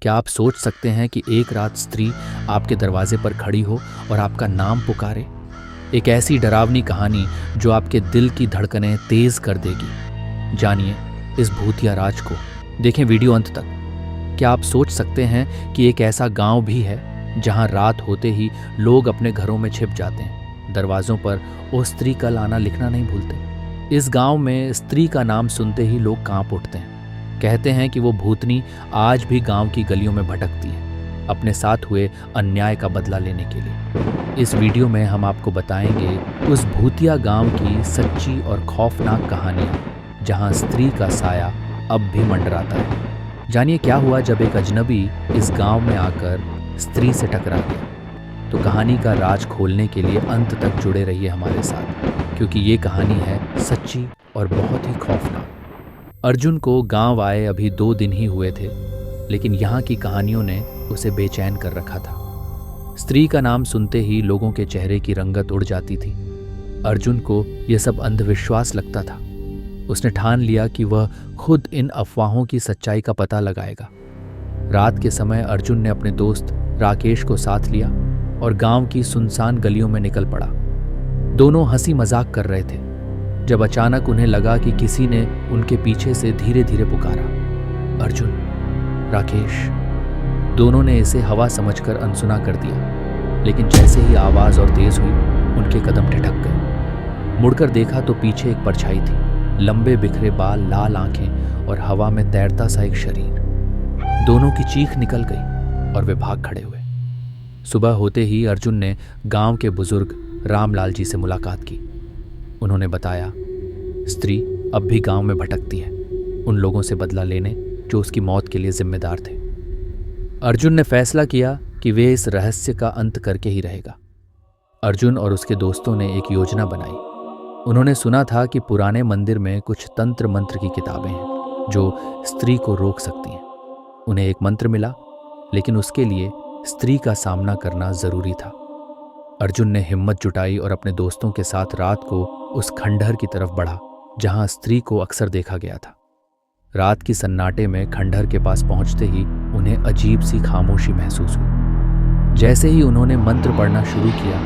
क्या आप सोच सकते हैं कि एक रात स्त्री आपके दरवाजे पर खड़ी हो और आपका नाम पुकारे? एक ऐसी डरावनी कहानी जो आपके दिल की धड़कनें तेज कर देगी। जानिए इस भूतिया राज को, देखें वीडियो अंत तक। क्या आप सोच सकते हैं कि एक ऐसा गांव भी है जहां रात होते ही लोग अपने घरों में छिप जाते हैं, दरवाजों पर उस स्त्री का लाना लिखना नहीं भूलते। इस गांव में स्त्री का नाम सुनते ही लोग कांप उठते हैं। कहते हैं कि वो भूतनी आज भी गांव की गलियों में भटकती है, अपने साथ हुए अन्याय का बदला लेने के लिए। इस वीडियो में हम आपको बताएंगे उस भूतिया गांव की सच्ची और खौफनाक कहानियां जहां स्त्री का साया अब भी मंडराता है। जानिए क्या हुआ जब एक अजनबी इस गांव में आकर स्त्री से टकरा गया। तो कहानी का राज खोलने के लिए अंत तक जुड़े रहिए हमारे साथ, क्योंकि ये कहानी है सच्ची और बहुत ही खौफनाक। अर्जुन को गांव आए अभी 2 दिन ही हुए थे, लेकिन यहाँ की कहानियों ने उसे बेचैन कर रखा था। स्त्री का नाम सुनते ही लोगों के चेहरे की रंगत उड़ जाती थी। अर्जुन को यह सब अंधविश्वास लगता था। उसने ठान लिया कि वह खुद इन अफवाहों की सच्चाई का पता लगाएगा। रात के समय अर्जुन ने अपने दोस्त राकेश को साथ लिया और गांव की सुनसान गलियों में निकल पड़ा। दोनों हंसी मजाक कर रहे थे जब अचानक उन्हें लगा कि किसी ने उनके पीछे से धीरे धीरे पुकारा, अर्जुन, राकेश। दोनों ने इसे हवा समझकर अनसुना कर दिया, लेकिन जैसे ही आवाज और तेज हुई उनके कदम ठिठक गए। मुड़कर देखा तो पीछे एक परछाई थी, लंबे बिखरे बाल, लाल आंखें और हवा में तैरता सा एक शरीर। दोनों की चीख निकल गई और वे भाग खड़े हुए। सुबह होते ही अर्जुन ने गांव के बुजुर्ग रामलाल जी से मुलाकात की। उन्होंने बताया, स्त्री अब भी गांव में भटकती है, उन लोगों से बदला लेने जो उसकी मौत के लिए जिम्मेदार थे। अर्जुन ने फैसला किया कि वे इस रहस्य का अंत करके ही रहेगा। अर्जुन और उसके दोस्तों ने एक योजना बनाई। उन्होंने सुना था कि पुराने मंदिर में कुछ तंत्र मंत्र की किताबें हैं जो स्त्री को रोक सकती हैं। उन्हें एक मंत्र मिला, लेकिन उसके लिए स्त्री का सामना करना जरूरी था। अर्जुन ने हिम्मत जुटाई और अपने दोस्तों के साथ रात को उस खंडहर की तरफ बढ़ा जहां स्त्री को अक्सर देखा गया था। रात की सन्नाटे में खंडहर के पास पहुंचते ही उन्हें अजीब सी खामोशी महसूस हुई। जैसे ही उन्होंने मंत्र पढ़ना शुरू किया,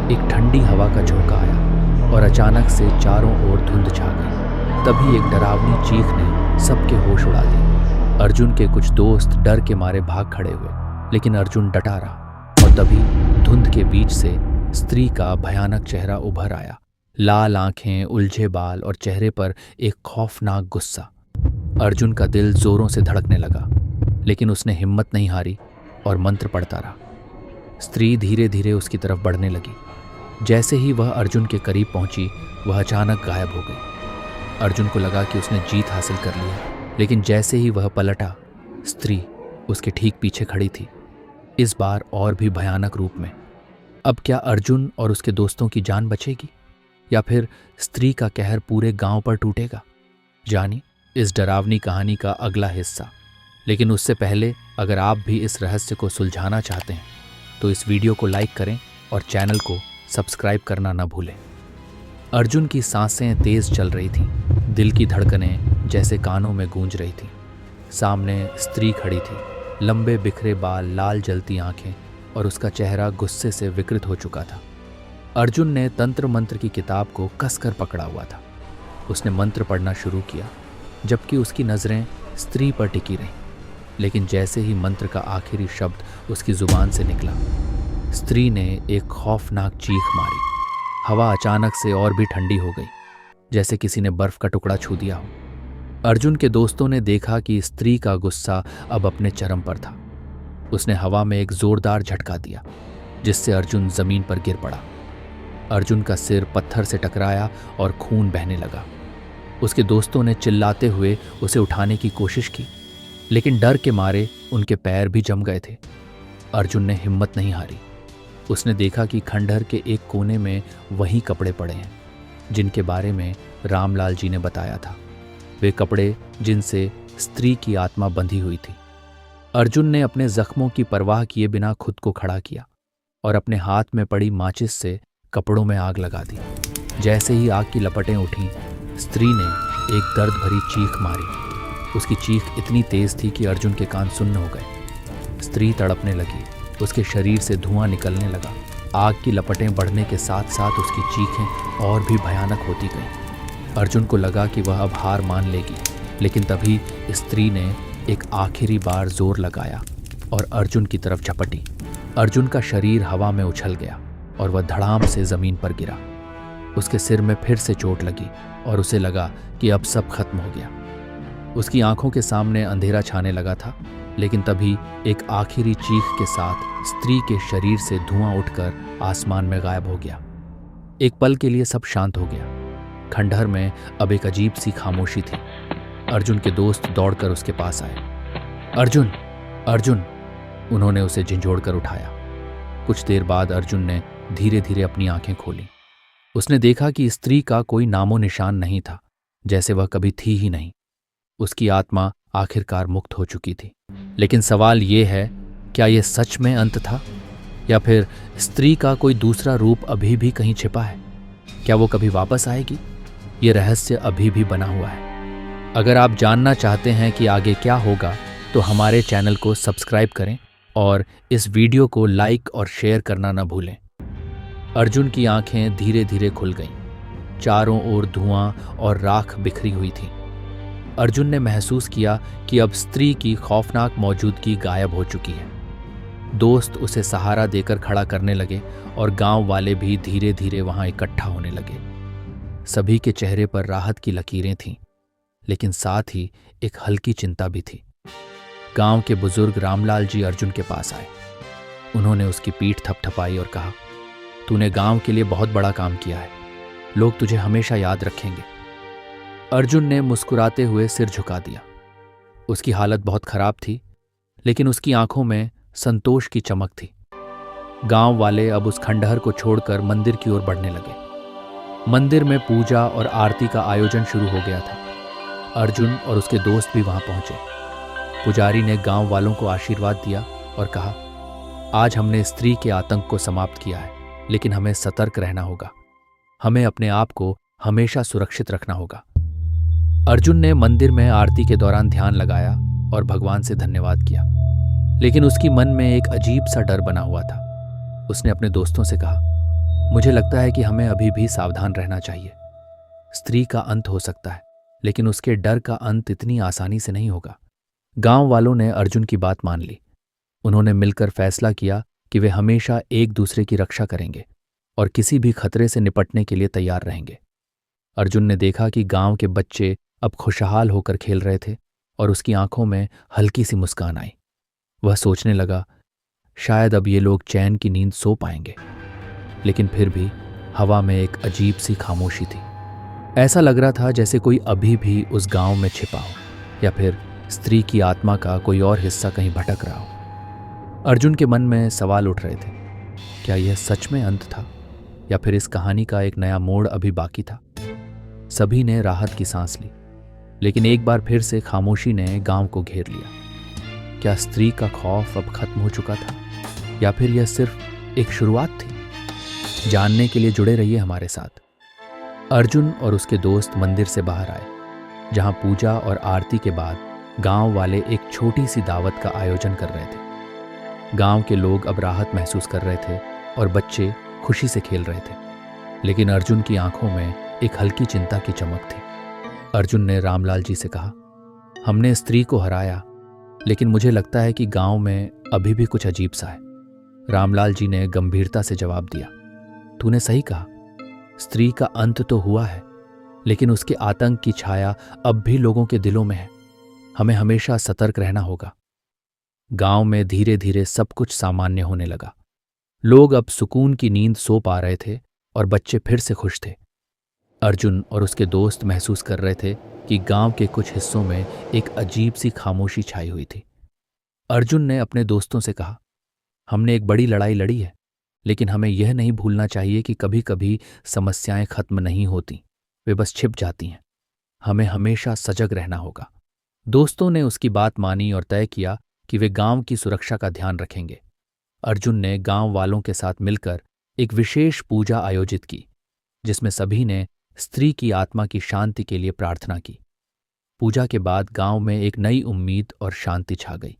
एक ठंडी हवा का झोंका आया और अचानक से चारों ओर धुंध छा गई। तभी एक डरावनी चीख ने सबके होश उड़ा दिए। अर्जुन के कुछ दोस्त डर के मारे भाग खड़े हुए, लेकिन अर्जुन डटा रहा और तभी धुंध के बीच से स्त्री का भयानक चेहरा उभर आया। लाल आंखें, उलझे बाल और चेहरे पर एक खौफनाक गुस्सा। अर्जुन का दिल जोरों से धड़कने लगा, लेकिन उसने हिम्मत नहीं हारी और मंत्र पढ़ता रहा। स्त्री धीरे धीरे उसकी तरफ बढ़ने लगी। जैसे ही वह अर्जुन के करीब पहुंची, वह अचानक गायब हो गई। अर्जुन को लगा कि उसने जीत हासिल कर ली है, लेकिन जैसे ही वह पलटा, स्त्री उसके ठीक पीछे खड़ी थी, इस बार और भी भयानक रूप में। अब क्या अर्जुन और उसके दोस्तों की जान बचेगी या फिर स्त्री का कहर पूरे गांव पर टूटेगा? जानिए इस डरावनी कहानी का अगला हिस्सा। लेकिन उससे पहले अगर आप भी इस रहस्य को सुलझाना चाहते हैं तो इस वीडियो को लाइक करें और चैनल को सब्सक्राइब करना न भूलें। अर्जुन की सांसें तेज चल रही थीं, दिल की धड़कनें जैसे कानों में गूंज रही थीं। सामने स्त्री खड़ी थी, लंबे बिखरे बाल, लाल जलती आंखें और उसका चेहरा गुस्से से विकृत हो चुका था। अर्जुन ने तंत्र मंत्र की किताब को कसकर पकड़ा हुआ था। उसने मंत्र पढ़ना शुरू किया, जबकि उसकी नज़रें स्त्री पर टिकी रहीं। लेकिन जैसे ही मंत्र का आखिरी शब्द उसकी जुबान से निकला, स्त्री ने एक खौफनाक चीख मारी। हवा अचानक से और भी ठंडी हो गई, जैसे किसी ने बर्फ का टुकड़ा छू दिया हो। अर्जुन के दोस्तों ने देखा कि स्त्री का गुस्सा अब अपने चरम पर था। उसने हवा में एक जोरदार झटका दिया, जिससे अर्जुन जमीन पर गिर पड़ा। अर्जुन का सिर पत्थर से टकराया और खून बहने लगा। उसके दोस्तों ने चिल्लाते हुए उसे उठाने की कोशिश की, लेकिन डर के मारे उनके पैर भी जम गए थे। अर्जुन ने हिम्मत नहीं हारी। उसने देखा कि खंडहर के एक कोने में वही कपड़े पड़े हैं जिनके बारे में रामलाल जी ने बताया था। वे कपड़े जिनसे स्त्री की आत्मा बंधी हुई थी। अर्जुन ने अपने जख्मों की परवाह किए बिना खुद को खड़ा किया और अपने हाथ में पड़ी माचिस से कपड़ों में आग लगा दी। जैसे ही आग की लपटें उठीं, स्त्री ने एक दर्द भरी चीख मारी। उसकी चीख इतनी तेज थी कि अर्जुन के कान सुन्न हो गए। स्त्री तड़पने लगी, उसके शरीर से धुआं निकलने लगा। आग की लपटें बढ़ने के साथ साथ उसकी चीखें और भी भयानक होती गईं। अर्जुन को लगा कि वह अब हार मान लेगी, लेकिन तभी स्त्री ने एक आखिरी बार जोर लगाया और अर्जुन की तरफ झपटी। अर्जुन का शरीर हवा में उछल गया और वह धड़ाम से जमीन पर गिरा। उसके सिर में फिर से चोट लगी और उसे लगा कि अब सब खत्म हो गया। उसकी आंखों के सामने अंधेरा छाने लगा था, लेकिन तभी एक आखिरी चीख के साथ स्त्री के शरीर से धुआं उठकर आसमान में गायब हो गया। एक पल के लिए सब शांत हो गया। खंडहर में अब एक अजीब सी खामोशी थी। अर्जुन के दोस्त दौड़कर उसके पास आए। अर्जुन, अर्जुन, उन्होंने उसे झंझोड़कर उठाया। कुछ देर बाद अर्जुन ने धीरे धीरे अपनी आंखें खोली। उसने देखा कि स्त्री का कोई नामो निशान नहीं था, जैसे वह कभी थी ही नहीं। उसकी आत्मा आखिरकार मुक्त हो चुकी थी। लेकिन सवाल ये है, क्या यह सच में अंत था, या फिर स्त्री का कोई दूसरा रूप अभी भी कहीं छिपा है? क्या वो कभी वापस आएगी? ये रहस्य अभी भी बना हुआ है। अगर आप जानना चाहते हैं कि आगे क्या होगा, तो हमारे चैनल को सब्सक्राइब करें और इस वीडियो को लाइक और शेयर करना न भूलें। अर्जुन की आंखें धीरे धीरे खुल गईं। चारों ओर धुआं और राख बिखरी हुई थी। अर्जुन ने महसूस किया कि अब स्त्री की खौफनाक मौजूदगी गायब हो चुकी है। दोस्त उसे सहारा देकर खड़ा करने लगे और गांव वाले भी धीरे धीरे वहां इकट्ठा होने लगे। सभी के चेहरे पर राहत की लकीरें थीं, लेकिन साथ ही एक हल्की चिंता भी थी। गांव के बुजुर्ग रामलाल जी अर्जुन के पास आए। उन्होंने उसकी पीठ थपथपाई और कहा, तूने गांव के लिए बहुत बड़ा काम किया है। लोग तुझे हमेशा याद रखेंगे। अर्जुन ने मुस्कुराते हुए सिर झुका दिया। उसकी हालत बहुत खराब थी, लेकिन उसकी आंखों में संतोष की चमक थी। गांव वाले अब उस खंडहर को छोड़कर मंदिर की ओर बढ़ने लगे। मंदिर में पूजा और आरती का आयोजन शुरू हो गया था। अर्जुन और उसके दोस्त भी वहां पहुंचे। पुजारी ने गांव वालों को आशीर्वाद दिया और कहा, आज हमने स्त्री के आतंक को समाप्त किया है, लेकिन हमें सतर्क रहना होगा। हमें अपने आप को हमेशा सुरक्षित रखना होगा। अर्जुन ने मंदिर में आरती के दौरान ध्यान लगाया और भगवान से धन्यवाद किया, लेकिन उसकी मन में एक अजीब सा डर बना हुआ था। उसने अपने दोस्तों से कहा, मुझे लगता है कि हमें अभी भी सावधान रहना चाहिए। स्त्री का अंत हो सकता है, लेकिन उसके डर का अंत इतनी आसानी से नहीं होगा। गांव वालों ने अर्जुन की बात मान ली। उन्होंने मिलकर फैसला किया कि वे हमेशा एक दूसरे की रक्षा करेंगे और किसी भी खतरे से निपटने के लिए तैयार रहेंगे। अर्जुन ने देखा कि गांव के बच्चे अब खुशहाल होकर खेल रहे थे और उसकी आंखों में हल्की सी मुस्कान आई। वह सोचने लगा, शायद अब ये लोग चैन की नींद सो पाएंगे। लेकिन फिर भी हवा में एक अजीब सी खामोशी थी। ऐसा लग रहा था जैसे कोई अभी भी उस गांव में छिपा हो, या फिर स्त्री की आत्मा का कोई और हिस्सा कहीं भटक रहा हो। अर्जुन के मन में सवाल उठ रहे थे, क्या यह सच में अंत था, या फिर इस कहानी का एक नया मोड़ अभी बाकी था? सभी ने राहत की सांस ली, लेकिन एक बार फिर से खामोशी ने गांव को घेर लिया। क्या स्त्री का खौफ अब खत्म हो चुका था, या फिर यह सिर्फ एक शुरुआत थी? जानने के लिए जुड़े रहिए हमारे साथ। अर्जुन और उसके दोस्त मंदिर से बाहर आए, जहां पूजा और आरती के बाद गांव वाले एक छोटी सी दावत का आयोजन कर रहे थे। गांव के लोग अब राहत महसूस कर रहे थे और बच्चे खुशी से खेल रहे थे, लेकिन अर्जुन की आंखों में एक हल्की चिंता की चमक थी। अर्जुन ने रामलाल जी से कहा, हमने स्त्री को हराया, लेकिन मुझे लगता है कि गांव में अभी भी कुछ अजीब सा है। रामलाल जी ने गंभीरता से जवाब दिया, तूने सही कहा, स्त्री का अंत तो हुआ है, लेकिन उसके आतंक की छाया अब भी लोगों के दिलों में है। हमें हमेशा सतर्क रहना होगा। गांव में धीरे धीरे सब कुछ सामान्य होने लगा। लोग अब सुकून की नींद सो पा रहे थे और बच्चे फिर से खुश थे। अर्जुन और उसके दोस्त महसूस कर रहे थे कि गांव के कुछ हिस्सों में एक अजीब सी खामोशी छाई हुई थी। अर्जुन ने अपने दोस्तों से कहा, हमने एक बड़ी लड़ाई लड़ी है, लेकिन हमें यह नहीं भूलना चाहिए कि कभी कभी समस्याएं खत्म नहीं होती, वे बस छिप जाती हैं। हमें हमेशा सजग रहना होगा। दोस्तों ने उसकी बात मानी और तय किया कि वे गांव की सुरक्षा का ध्यान रखेंगे। अर्जुन ने गांव वालों के साथ मिलकर एक विशेष पूजा आयोजित की, जिसमें सभी ने स्त्री की आत्मा की शांति के लिए प्रार्थना की। पूजा के बाद गांव में एक नई उम्मीद और शांति छा गई।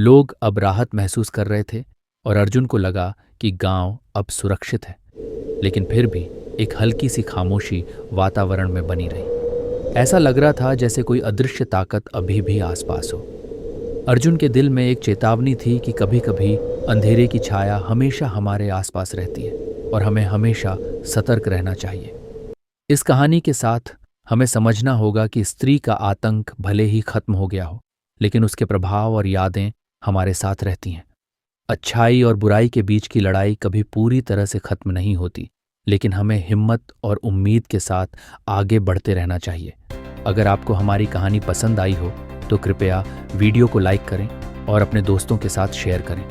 लोग अब राहत महसूस कर रहे थे और अर्जुन को लगा कि गांव अब सुरक्षित है। लेकिन फिर भी एक हल्की सी खामोशी वातावरण में बनी रही। ऐसा लग रहा था जैसे कोई अदृश्य ताकत अभी भी आसपास हो। अर्जुन के दिल में एक चेतावनी थी कि कभी कभी अंधेरे की छाया हमेशा हमारे आसपास रहती है और हमें हमेशा सतर्क रहना चाहिए। इस कहानी के साथ हमें समझना होगा कि स्त्री का आतंक भले ही खत्म हो गया हो, लेकिन उसके प्रभाव और यादें हमारे साथ रहती हैं। अच्छाई और बुराई के बीच की लड़ाई कभी पूरी तरह से खत्म नहीं होती, लेकिन हमें हिम्मत और उम्मीद के साथ आगे बढ़ते रहना चाहिए। अगर आपको हमारी कहानी पसंद आई हो तो कृपया वीडियो को लाइक करें और अपने दोस्तों के साथ शेयर करें।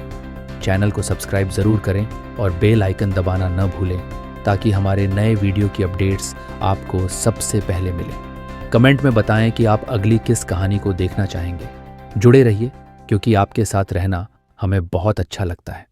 चैनल को सब्सक्राइब ज़रूर करें और बेल आइकन दबाना न भूलें ताकि हमारे नए वीडियो की अपडेट्स आपको सबसे पहले मिलें। कमेंट में बताएं कि आप अगली किस कहानी को देखना चाहेंगे। जुड़े रहिए, क्योंकि आपके साथ रहना हमें बहुत अच्छा लगता है।